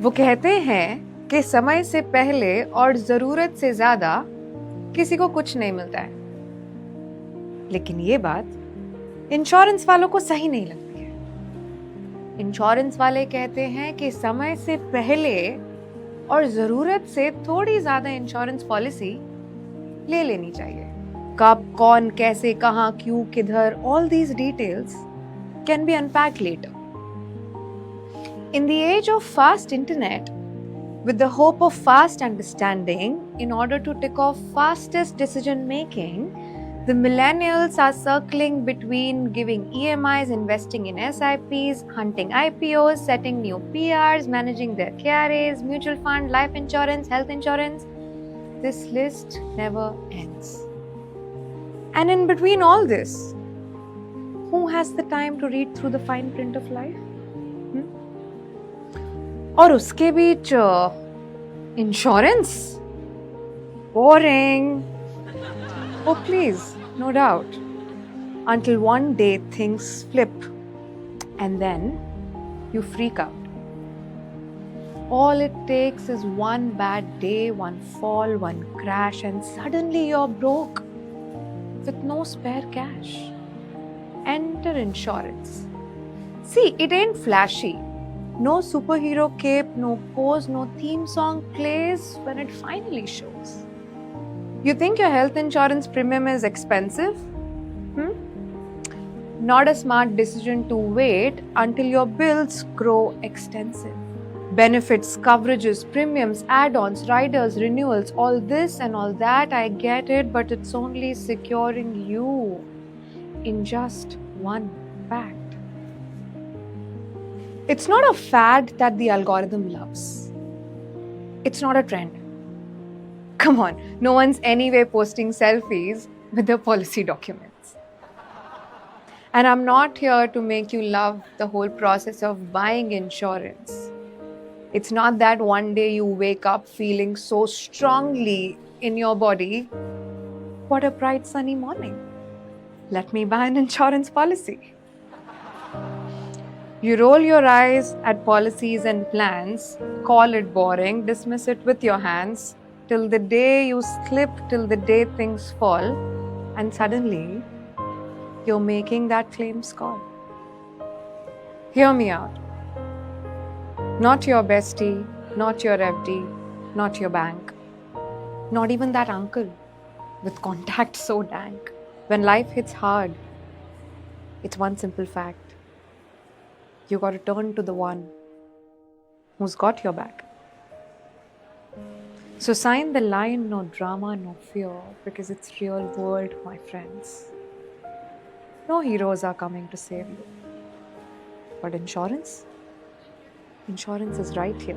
वो कहते हैं कि समय से पहले और जरूरत से ज्यादा किसी को कुछ नहीं मिलता है, लेकिन ये बात इंश्योरेंस वालों को सही नहीं लगती है। इंश्योरेंस वाले कहते हैं कि समय से पहले और जरूरत से थोड़ी ज्यादा इंश्योरेंस पॉलिसी ले लेनी चाहिए। कब, कौन, कैसे, कहां, क्यों, किधर, all these details can be unpacked later. In the age of fast internet, with the hope of fast understanding, in order to tick off fastest decision making, the millennials are circling between giving EMIs, investing in SIPs, hunting IPOs, setting new PRs, managing their KRAs, mutual fund, life insurance, health insurance. This list never ends. And in between all this, who has the time to read through the fine print of life? और उसके बीच insurance, boring. Oh please, no doubt. Until one day things flip and then you freak out. All it takes is one bad day, one fall, one crash, and suddenly you're broke with no spare cash. Enter insurance. See, it ain't flashy. No superhero cape, no pose, no theme song plays when it finally shows. You think your health insurance premium is expensive? Not a smart decision to wait until your bills grow extensive. Benefits, coverages, premiums, add-ons, riders, renewals, all this and all that, I get it, but it's only securing you in just one fact. It's not a fad that the algorithm loves. It's not a trend. Come on, no one's anyway posting selfies with their policy documents. And I'm not here to make you love the whole process of buying insurance. It's not that one day you wake up feeling so strongly in your body, what a bright sunny morning. Let me buy an insurance policy. You roll your eyes at policies and plans, call it boring, dismiss it with your hands, till the day you slip, till the day things fall, and suddenly you're making that claims call. Hear me out. Not your bestie, not your FD, not your bank, not even that uncle with contacts so dank. When life hits hard, it's one simple fact. You got to turn to the one who's got your back. So sign the line, no drama, no fear, because it's real world, my friends. No heroes are coming to save you. But insurance? Insurance is right here.